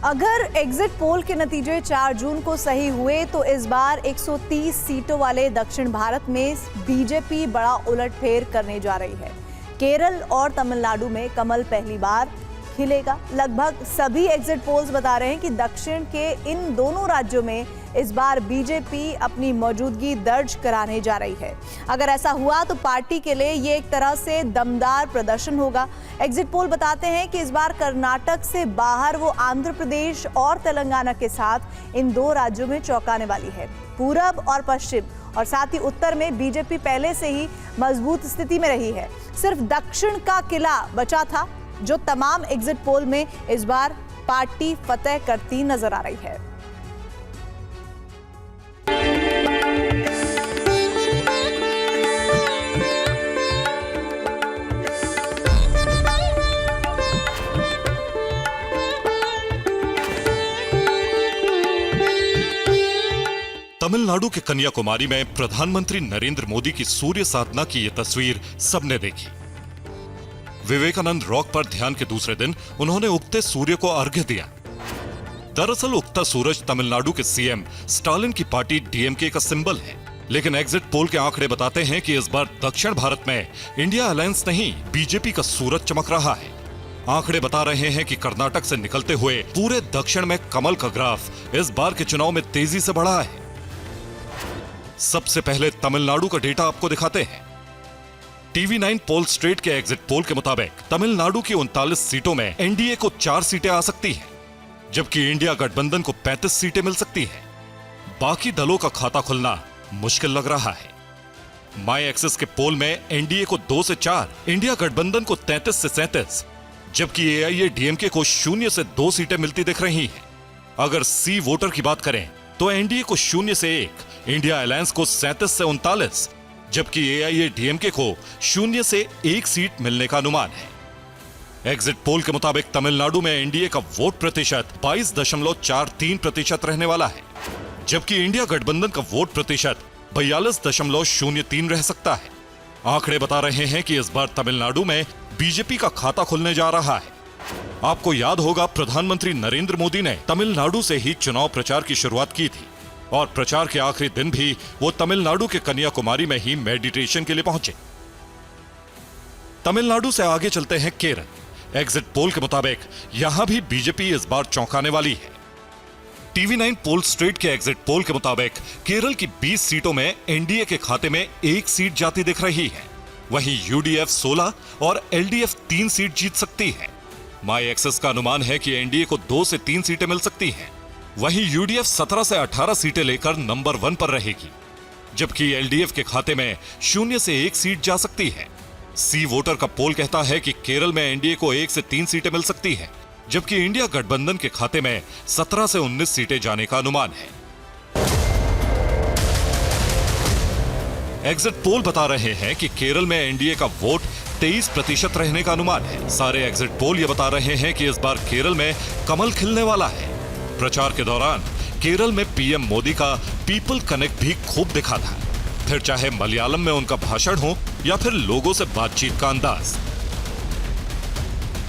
अगर exit poll के नतीजे 4 जून को सही हुए तो इस बार 130 सीटों वाले दक्षिण भारत में बीजेपी बड़ा उलटफेर करने जा रही है। केरल और तमिलनाडु में कमल पहली बार खिलेगा। लगभग सभी एग्जिट पोल्स बता रहे हैं कि दक्षिण के इन दोनों राज्यों में इस बार बीजेपी अपनी मौजूदगी दर्ज कराने जा रही है। अगर ऐसा हुआ तो पार्टी के लिए ये एक तरह से दमदार प्रदर्शन होगा। एग्जिट पोल बताते हैं कि इस बार कर्नाटक से बाहर वो आंध्र प्रदेश और तेलंगाना के साथ इन दो राज्यों में चौंकाने वाली है। पूरब और पश्चिम और साथ ही उत्तर में बीजेपी पहले से ही मजबूत स्थिति में रही है। सिर्फ दक्षिण का किला बचा था जो तमाम एग्जिट पोल में इस बार पार्टी फतेह करती नजर आ रही है। तमिलनाडु के कन्याकुमारी में प्रधानमंत्री नरेंद्र मोदी की सूर्य साधना की यह तस्वीर सबने देखी। विवेकानंद रॉक पर ध्यान के दूसरे दिन उन्होंने उगते सूर्य को अर्घ्य दिया। दरअसल उगता सूरज तमिलनाडु के सीएम स्टालिन की पार्टी डीएमके का सिंबल है, लेकिन एग्जिट पोल के आंकड़े बताते हैं कि इस बार दक्षिण भारत में इंडिया अलायंस नहीं बीजेपी का सूरज चमक रहा है। आंकड़े बता रहे हैं कि कर्नाटक से निकलते हुए पूरे दक्षिण में कमल का ग्राफ इस बार के चुनाव में तेजी से बढ़ा है। सबसे पहले तमिलनाडु का डेटा आपको दिखाते हैं। TV9 पोल स्ट्रेट के एग्जिट पोल के मुताबिक तमिलनाडु की 39 सीटों में एनडीए को 4 सीटें आ सकती हैं, जबकि इंडिया गठबंधन को 35 सीटें मिल सकती हैं। बाकी दलों का खाता खुलना मुश्किल लग रहा है। माई एक्सिस के पोल में एनडीए को 2 से 4, इंडिया गठबंधन को 33 से 37, जबकि एआईएडीएमके को 0 से 2 सीटें मिलती दिख रही हैं। अगर सी वोटर की बात करें तो एनडीए को 0 से 1, इंडिया अलायंस को 37 से 39, जबकि एआईएडीएमके को 0 से 1 सीट मिलने का अनुमान है। एग्जिट पोल के मुताबिक तमिलनाडु में एनडीए का वोट प्रतिशत 22.43% रहने वाला है, जबकि इंडिया गठबंधन का वोट प्रतिशत 42.03 रह सकता है। आंकड़े बता रहे हैं कि इस बार तमिलनाडु में बीजेपी का खाता खुलने जा रहा है। आपको याद होगा प्रधानमंत्री नरेंद्र मोदी ने तमिलनाडु से ही चुनाव प्रचार की शुरुआत की थी और प्रचार के आखिरी दिन भी वो तमिलनाडु के कन्याकुमारी में ही मेडिटेशन के लिए पहुंचे। तमिलनाडु से आगे चलते हैं केरल। एग्जिट पोल के मुताबिक यहां भी बीजेपी इस बार चौंकाने वाली है। TV9 पोल स्ट्रेट के एग्जिट पोल के मुताबिक केरल की 20 सीटों में एनडीए के खाते में 1 सीट जाती दिख रही है। वहीं यूडीएफ 16 और एलडीएफ 3 सीट जीत सकती है। माई एक्सेस का अनुमान है कि एनडीए को 2 से 3 सीटें मिल सकती हैं। वहीं यूडीएफ 17 से 18 सीटें लेकर नंबर 1 पर रहेगी, जबकि एलडीएफ के खाते में 0 से 1 सीट जा सकती है। सी वोटर का पोल कहता है कि केरल में एनडीए को 1 से 3 सीटें मिल सकती है, जबकि इंडिया गठबंधन के खाते में 17 से 19 सीटें जाने का अनुमान है। एग्जिट पोल बता रहे हैं कि केरल में एनडीए का वोट 23% रहने का अनुमान है। सारे एग्जिट पोल ये बता रहे हैं कि इस बार केरल में कमल खिलने वाला है। प्रचार के दौरान केरल में पीएम मोदी का पीपल कनेक्ट भी खूब दिखा था, फिर चाहे मलयालम में उनका भाषण हो या फिर लोगों से बातचीत का अंदाज।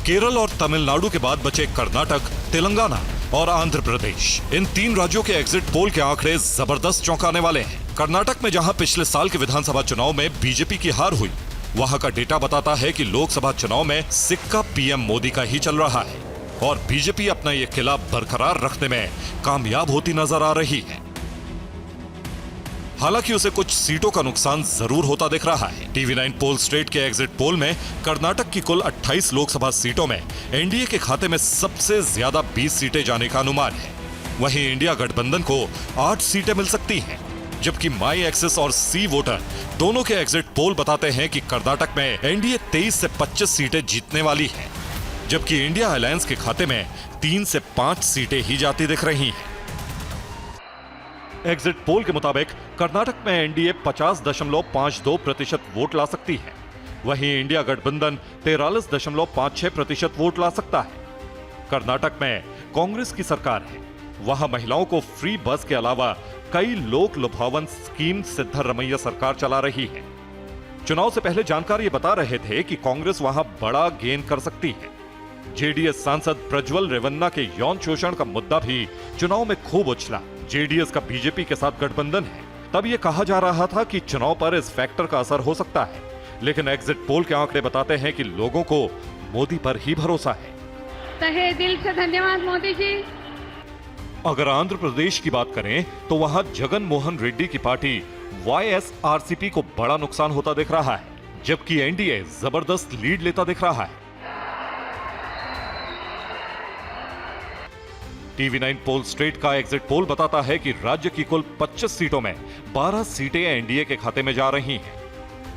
केरल और तमिलनाडु के बाद बचे कर्नाटक, तेलंगाना और आंध्र प्रदेश। इन 3 राज्यों के एग्जिट पोल के आंकड़े जबरदस्त चौंकाने वाले हैं। कर्नाटक में जहां पिछले साल के विधानसभा चुनाव में बीजेपी की हार हुई, वहां का डेटा बताता है कि लोकसभा चुनाव में सिक्का पीएम मोदी का ही चल रहा है और बीजेपी अपना यह किला बरकरार रखने में कामयाब होती नजर आ रही है। हालांकि उसे कुछ सीटों का नुकसान जरूर होता दिख रहा है। TV9 पोल स्ट्रेट के एग्जिट पोल में कर्नाटक की कुल 28 लोकसभा सीटों में एनडीए के खाते में सबसे ज्यादा 20 सीटें जाने का अनुमान है। वहीं इंडिया गठबंधन को 8 सीटें मिल सकती हैं, जबकि माई एक्सिस और सी वोटर दोनों के एग्जिट पोल बताते हैं कि कर्नाटक में एनडीए 23 से 25 सीटें जीतने वाली है, जबकि इंडिया अलायंस के खाते में 3 से 5 सीटें ही जाती दिख रही हैं। एग्जिट पोल के मुताबिक कर्नाटक में एनडीए 50.52% वोट ला सकती है। वहीं इंडिया गठबंधन 43.56% वोट ला सकता है। कर्नाटक में कांग्रेस की सरकार है। वहां महिलाओं को फ्री बस के अलावा कई लोक लुभावन स्कीम सिद्धरमैया सरकार चला रही है। चुनाव से पहले जानकार ये बता रहे थे कि कांग्रेस वहां बड़ा गेन कर सकती है। जेडीएस सांसद प्रज्वल रेवन्ना के यौन शोषण का मुद्दा भी चुनाव में खूब उछला। जेडीएस का बीजेपी के साथ गठबंधन है, तब यह कहा जा रहा था कि चुनाव पर इस फैक्टर का असर हो सकता है, लेकिन एग्जिट पोल के आंकड़े बताते हैं कि लोगों को मोदी पर ही भरोसा है। तहे दिल से धन्यवाद मोदी जी। अगर आंध्र प्रदेश की बात करें तो वहां जगन मोहन रेड्डी की पार्टी वाईएसआरसीपी को बड़ा नुकसान होता दिख रहा है, जबकि एनडीए जबरदस्त लीड लेता दिख रहा है। टीवी9 पोल स्ट्रेट का एग्जिट पोल बताता है कि राज्य की कुल 25 सीटों में 12 सीटें एनडीए के खाते में जा रही हैं।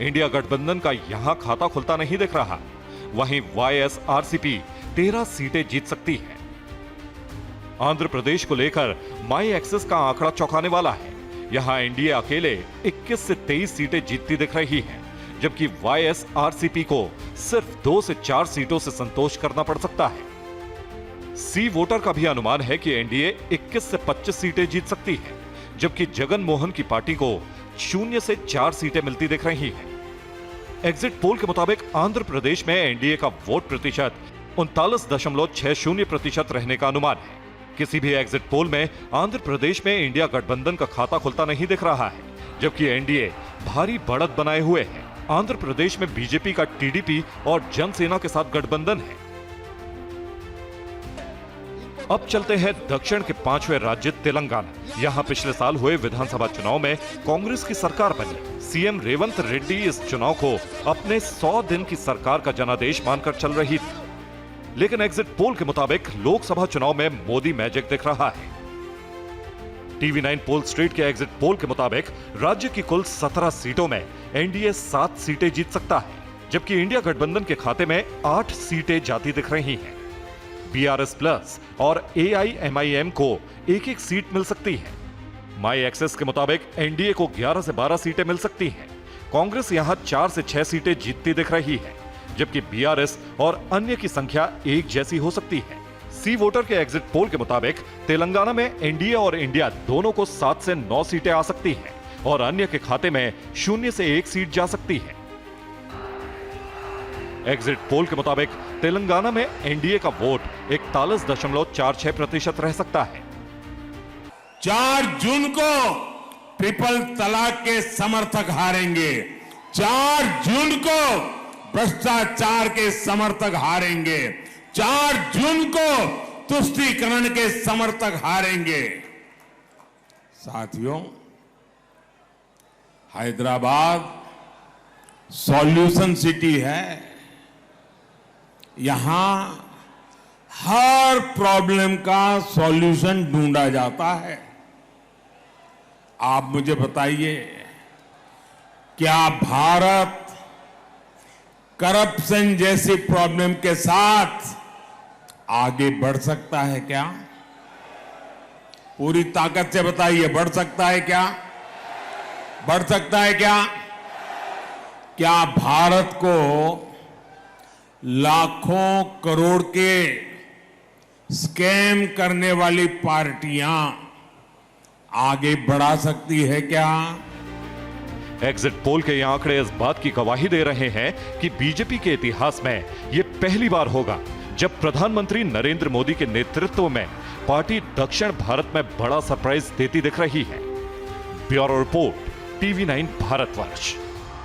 इंडिया गठबंधन का यहां खाता खुलता नहीं दिख रहा। वहीं वाईएसआरसीपी 13 सीटें जीत सकती है। आंध्र प्रदेश को लेकर माई एक्सेस का आंकड़ा चौंकाने वाला है। यहां एनडीए अकेले 21 से 23 सीटें जीतती दिख रही है, जबकि वाईएसआरसीपी को सिर्फ 2 से 4 सीटों से संतोष करना पड़ सकता है। सी वोटर का भी अनुमान है कि एनडीए 21 से 25 सीटें जीत सकती है, जबकि जगन मोहन की पार्टी को 0 से 4 सीटें मिलती दिख रही हैं। एग्जिट पोल के मुताबिक आंध्र प्रदेश में एनडीए का वोट प्रतिशत 39.60% रहने का अनुमान है। किसी भी एग्जिट पोल में आंध्र प्रदेश में इंडिया गठबंधन का खाता खुलता नहीं दिख रहा है, जबकि एनडीए भारी बढ़त बनाए हुए है। आंध्र प्रदेश में बीजेपी का टीडीपी और जनसेना के साथ गठबंधन है। अब चलते हैं दक्षिण के 5वें राज्य तेलंगाना। यहां पिछले साल हुए विधानसभा चुनाव में कांग्रेस की सरकार बनी। सीएम रेवंत रेड्डी इस चुनाव को अपने 100 दिन की सरकार का जनादेश मानकर चल रही थी, लेकिन एग्जिट पोल के मुताबिक लोकसभा चुनाव में मोदी मैजिक दिख रहा है। टीवी9 पोल स्ट्रीट के एग्जिट पोल के मुताबिक राज्य की कुल 17 सीटों में एनडीए 7 सीटें जीत सकता है, जबकि इंडिया गठबंधन के खाते में 8 सीटें जाती दिख रही हैं। बीआरएस प्लस और एआईएमआईएम को एक-एक सीट मिल सकती है। माई एक्सेस के मुताबिक एनडीए को 11 से 12 सीटें मिल सकती हैं। कांग्रेस यहां 4 से 6 सीटें जीतती दिख रही है, जबकि बीआरएस और अन्य की संख्या एक जैसी हो सकती है। सी वोटर के एग्जिट पोल के मुताबिक तेलंगाना में एनडीए और इंडिया दोनों को 7 से 9 सीटें आ सकती हैं और अन्य के खाते में 0 से 1 सीट जा सकती है। एग्जिट पोल के मुताबिक तेलंगाना में एनडीए का वोट 41.46% रह सकता है। 4 जून को ट्रिपल तलाक के समर्थक हारेंगे। 4 जून को भ्रष्टाचार के समर्थक हारेंगे। 4 जून को तुष्टीकरण के समर्थक हारेंगे। साथियों, हैदराबाद सॉल्यूशन सिटी है। यहां हर प्रॉब्लम का सॉल्यूशन ढूंढा जाता है। आप मुझे बताइए, क्या भारत करप्शन जैसी प्रॉब्लम के साथ आगे बढ़ सकता है क्या? पूरी ताकत से बताइए, बढ़ सकता है क्या? बढ़ सकता है क्या? क्या भारत को लाखों करोड़ के स्कैम करने वाली पार्टियां आगे बढ़ा सकती है क्या? एग्जिट पोल के ये आंकड़े इस बात की गवाही दे रहे हैं कि बीजेपी के इतिहास में यह पहली बार होगा जब प्रधानमंत्री नरेंद्र मोदी के नेतृत्व में पार्टी दक्षिण भारत में बड़ा सरप्राइज देती दिख रही है। Bureau report, TV9 Bharatvarsh.